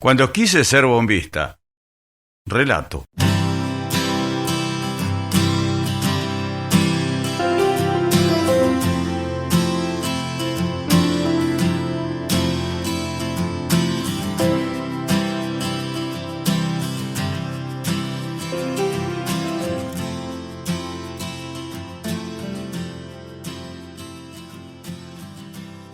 Cuando quise ser bombista. Relato.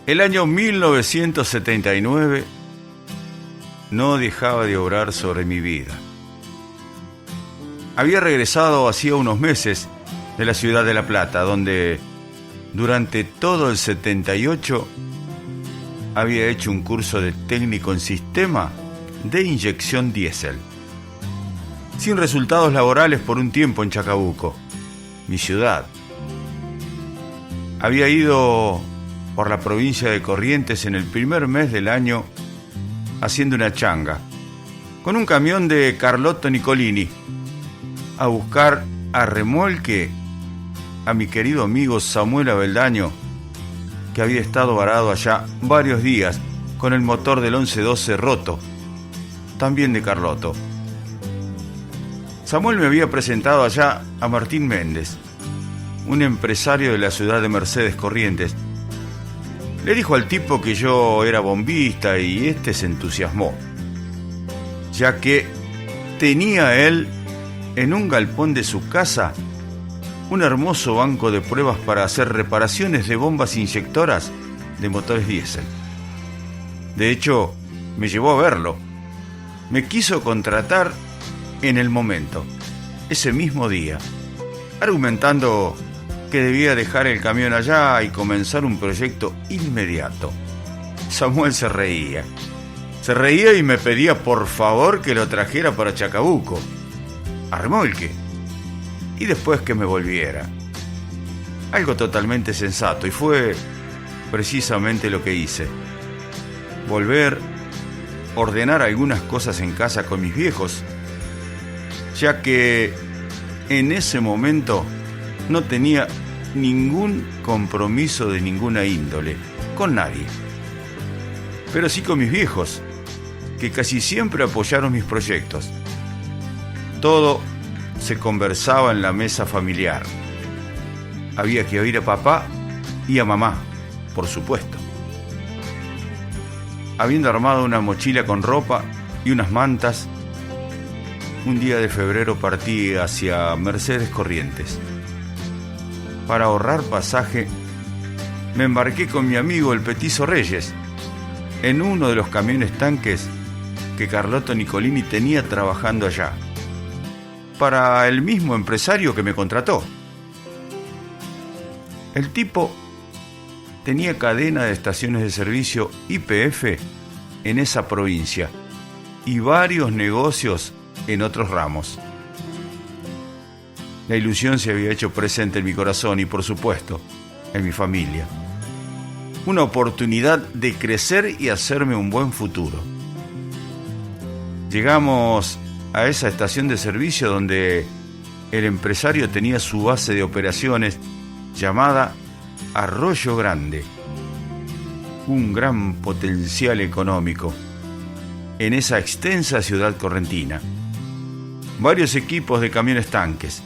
El año 1979 no dejaba de obrar sobre mi vida. Había regresado hacía unos meses de la ciudad de La Plata, donde durante todo el 78 había hecho un curso de técnico en sistema de inyección diésel. Sin resultados laborales por un tiempo en Chacabuco, mi ciudad. Había ido por la provincia de Corrientes en el primer mes del año haciendo una changa con un camión de Carlotto Nicolini a buscar a remolque a mi querido amigo Samuel Abeldaño, que había estado varado allá varios días con el motor del 1112 roto, también de Carlotto. Samuel me había presentado allá a Martín Méndez, un empresario de la ciudad de Mercedes Corrientes. Le dijo al tipo que yo era bombista y este se entusiasmó, ya que tenía él en un galpón de su casa un hermoso banco de pruebas para hacer reparaciones de bombas inyectoras de motores diésel. De hecho, me llevó a verlo. Me quiso contratar en el momento, ese mismo día, argumentando que debía dejar el camión allá y comenzar un proyecto inmediato. Samuel se reía y me pedía por favor que lo trajera para Chacabuco, a remolque, y después que me volviera. Algo totalmente sensato, y fue precisamente lo que hice. Volver, ordenar algunas cosas en casa con mis viejos, ya que en ese momento no tenía ningún compromiso de ninguna índole, con nadie. Pero sí con mis viejos, que casi siempre apoyaron mis proyectos. Todo se conversaba en la mesa familiar. Había que oír a papá y a mamá, por supuesto. Habiendo armado una mochila con ropa y unas mantas, un día de febrero partí hacia Mercedes Corrientes. Para ahorrar pasaje, me embarqué con mi amigo el Petizo Reyes en uno de los camiones tanques que Carlotto Nicolini tenía trabajando allá, para el mismo empresario que me contrató. El tipo tenía cadena de estaciones de servicio YPF en esa provincia y varios negocios en otros ramos. La ilusión se había hecho presente en mi corazón y, por supuesto, en mi familia. Una oportunidad de crecer y hacerme un buen futuro. Llegamos a esa estación de servicio donde el empresario tenía su base de operaciones llamada Arroyo Grande. Un gran potencial económico en esa extensa ciudad correntina. Varios equipos de camiones tanques.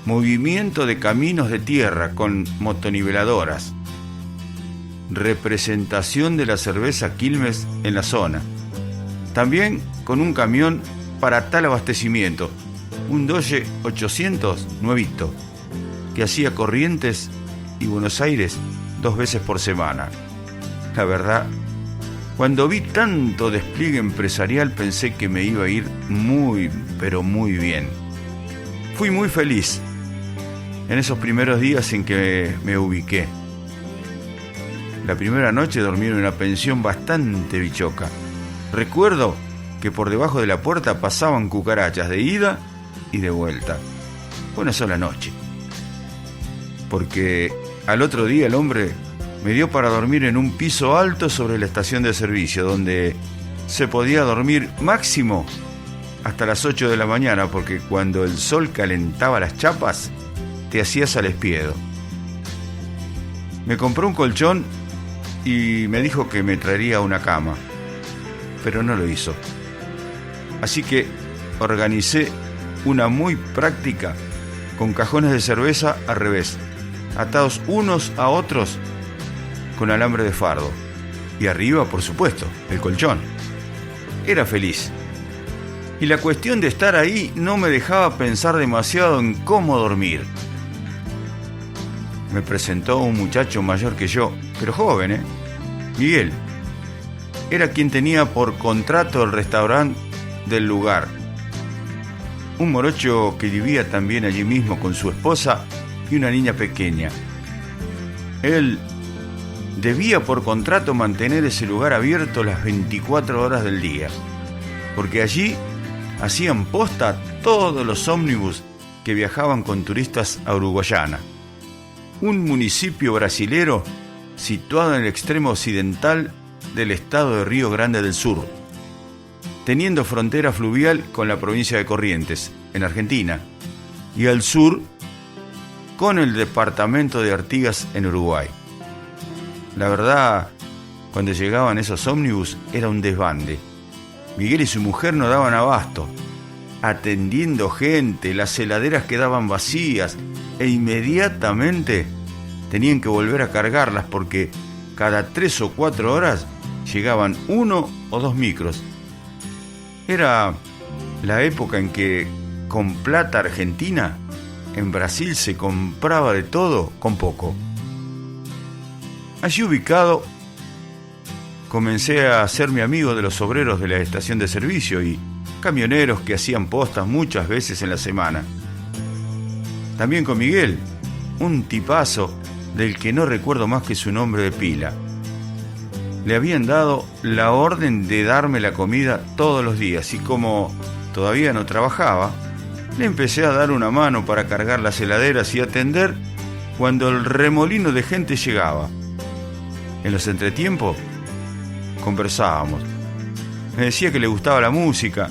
Movimiento de caminos de tierra con motoniveladoras. Representación de la cerveza Quilmes en la zona. También con un camión para tal abastecimiento, un Dodge 800 nuevito, que hacía Corrientes y Buenos Aires 2 veces por semana. La verdad, cuando vi tanto despliegue empresarial pensé que me iba a ir muy, pero muy bien. Fui muy feliz en esos primeros días en que me ubiqué. La primera noche dormí en una pensión bastante bichoca. Recuerdo que por debajo de la puerta pasaban cucarachas de ida y de vuelta. Fue una sola noche. Porque al otro día el hombre me dio para dormir en un piso alto sobre la estación de servicio, donde se podía dormir máximo hasta las 8 de la mañana, porque cuando el sol calentaba las chapas, te hacías al espiedo. Me compró un colchón y me dijo que me traería una cama. pero no lo hizo. Así que organicé una muy práctica con cajones de cerveza al revés, atados unos a otros con alambre de fardo. Y arriba, por supuesto, el colchón. Era feliz. Y la cuestión de estar ahí no me dejaba pensar demasiado en cómo dormir. Me presentó un muchacho mayor que yo, pero joven, Miguel. Era quien tenía por contrato el restaurante del lugar. Un morocho que vivía también allí mismo con su esposa y una niña pequeña. Él debía por contrato mantener ese lugar abierto las 24 horas del día, porque allí hacían posta todos los ómnibus que viajaban con turistas a Uruguayana, un municipio brasilero situado en el extremo occidental del estado de Río Grande del Sur, teniendo frontera fluvial con la provincia de Corrientes, en Argentina, y al sur con el departamento de Artigas, en Uruguay. La verdad, cuando llegaban esos ómnibus era un desbande. Miguel y su mujer no daban abasto, atendiendo gente, las heladeras quedaban vacías e inmediatamente tenían que volver a cargarlas porque cada 3 o 4 horas llegaban 1 o 2 micros. Era la época en que con plata argentina en Brasil se compraba de todo con poco. Allí ubicado, comencé a hacerme amigo de los obreros de la estación de servicio y camioneros que hacían postas muchas veces en la semana. También con Miguel, un tipazo del que no recuerdo más que su nombre de pila. Le habían dado la orden de darme la comida todos los días y como todavía no trabajaba, le empecé a dar una mano para cargar las heladeras y atender cuando el remolino de gente llegaba. En los entretiempos conversábamos. Me decía que le gustaba la música.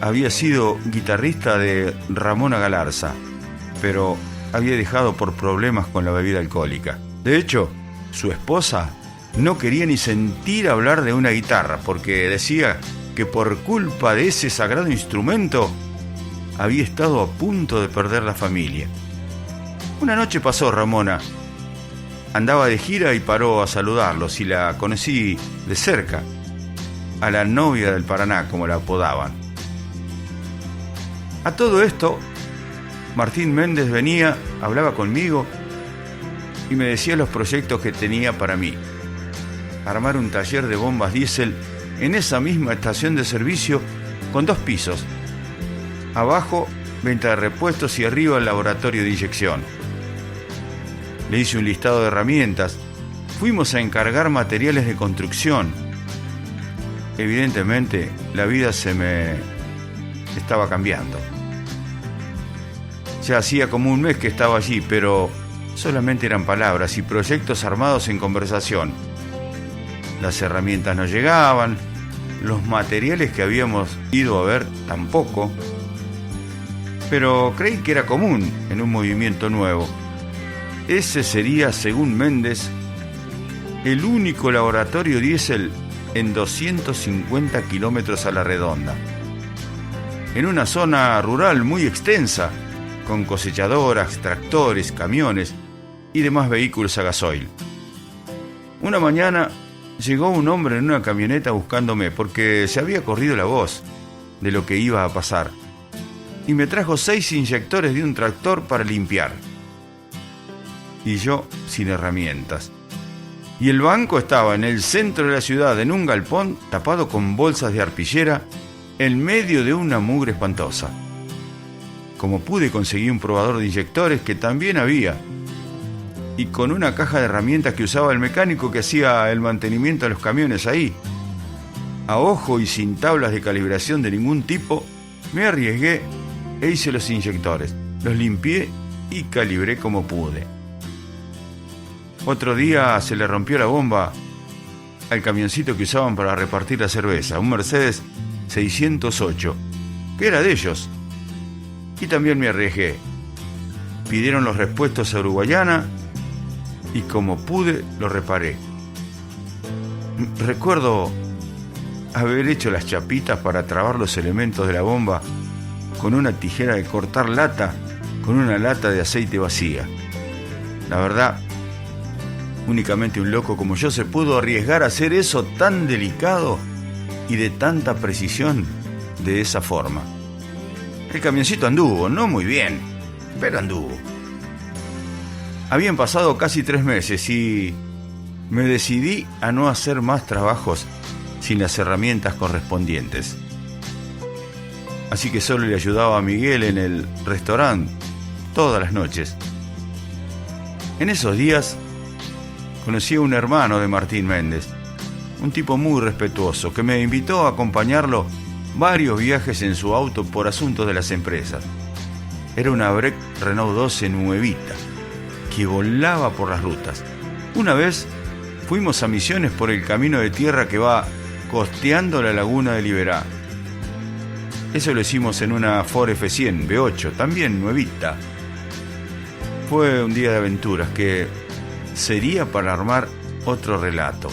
Había sido guitarrista de Ramona Galarza, pero había dejado por problemas con la bebida alcohólica. De hecho, su esposa no quería ni sentir hablar de una guitarra, porque decía que por culpa de ese sagrado instrumento había estado a punto de perder la familia. Una noche pasó Ramona. Andaba de gira y paró a saludarlos y la conocí de cerca, a la novia del Paraná, como la apodaban. A todo esto, Martín Méndez venía, hablaba conmigo y me decía los proyectos que tenía para mí. Armar un taller de bombas diésel en esa misma estación de servicio con 2 pisos. Abajo, venta de repuestos y arriba el laboratorio de inyección. Le hice un listado de herramientas. Fuimos a encargar materiales de construcción. Evidentemente, la vida se me estaba cambiando. Ya hacía como un mes que estaba allí, pero solamente eran palabras y proyectos armados en conversación. Las herramientas no llegaban, los materiales que habíamos ido a ver tampoco. Pero creí que era común en un movimiento nuevo. Ese sería, según Méndez, el único laboratorio diésel en 250 kilómetros a la redonda. En una zona rural muy extensa, con cosechadoras, tractores, camiones y demás vehículos a gasoil. Una mañana llegó un hombre en una camioneta buscándome porque se había corrido la voz de lo que iba a pasar y me trajo 6 inyectores de un tractor para limpiar. Y yo sin herramientas. Y el banco estaba en el centro de la ciudad, en un galpón tapado con bolsas de arpillera, en medio de una mugre espantosa. Como pude, conseguí un probador de inyectores que también había, y con una caja de herramientas que usaba el mecánico que hacía el mantenimiento de los camiones ahí. A ojo y sin tablas de calibración de ningún tipo, me arriesgué e hice los inyectores. Los limpié y calibré como pude. Otro día se le rompió la bomba al camioncito que usaban para repartir la cerveza, un Mercedes 608, que era de ellos. Y también me arriesgué. Pidieron los repuestos a Uruguayana y como pude lo reparé. Recuerdo haber hecho las chapitas para trabar los elementos de la bomba con una tijera de cortar lata con una lata de aceite vacía. La verdad, únicamente un loco como yo se pudo arriesgar a hacer eso tan delicado y de tanta precisión de esa forma. El camioncito anduvo, no muy bien, pero anduvo. Habían pasado casi 3 meses y me decidí a no hacer más trabajos sin las herramientas correspondientes. Así que solo le ayudaba a Miguel en el restaurante todas las noches. En esos días conocí a un hermano de Martín Méndez, un tipo muy respetuoso que me invitó a acompañarlo varios viajes en su auto por asuntos de las empresas. Era una Break Renault 12 nuevita que volaba por las rutas. Una vez fuimos a Misiones por el camino de tierra que va costeando la laguna de Liberá. Eso lo hicimos en una Ford F100 V8, también nuevita. Fue un día de aventuras que sería para armar otro relato.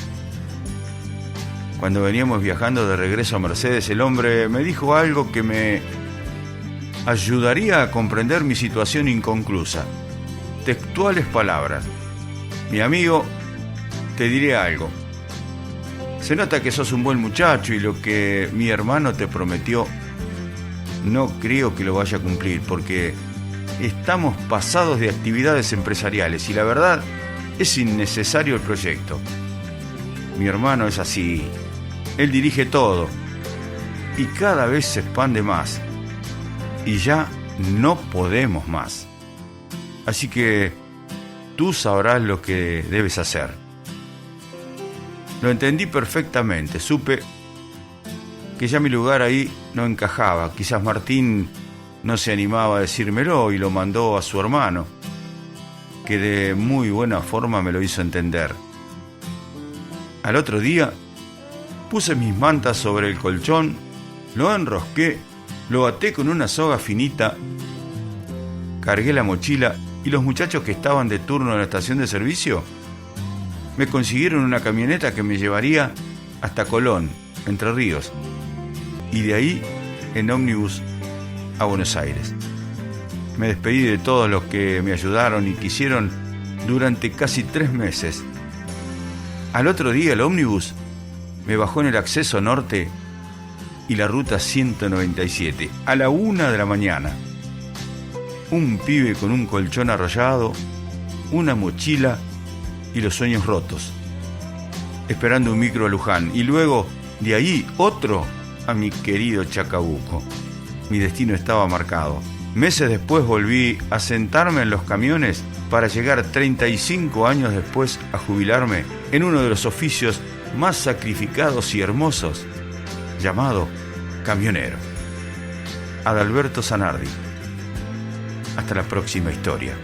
Cuando veníamos viajando de regreso a Mercedes, el hombre me dijo algo que me ayudaría a comprender mi situación inconclusa. Textuales palabras: mi amigo, te diré algo. Se nota que sos un buen muchacho y lo que mi hermano te prometió no creo que lo vaya a cumplir porque estamos pasados de actividades empresariales y la verdad es innecesario el proyecto. Mi hermano es así, él dirige todo y cada vez se expande más y ya no podemos más. Así que tú sabrás lo que debes hacer. Lo entendí perfectamente, supe que ya mi lugar ahí no encajaba. Quizás Martín no se animaba a decírmelo y lo mandó a su hermano, que de muy buena forma me lo hizo entender. Al otro día puse mis mantas sobre el colchón, lo enrosqué, lo até con una soga finita, cargué la mochila y los muchachos que estaban de turno en la estación de servicio me consiguieron una camioneta que me llevaría hasta Colón, Entre Ríos, y de ahí en ómnibus a Buenos Aires. Me despedí de todos los que me ayudaron y quisieron durante casi 3 meses. Al otro día el ómnibus me bajó en el acceso norte y la ruta 197 a la 1 de la mañana. Un pibe con un colchón arrollado, una mochila y los sueños rotos, esperando un micro a Luján y luego de ahí otro a mi querido Chacabuco. Mi destino estaba marcado. Meses después volví a sentarme en los camiones para llegar 35 años después a jubilarme en uno de los oficios más sacrificados y hermosos, llamado camionero. Adalberto Zanardi. Hasta la próxima historia.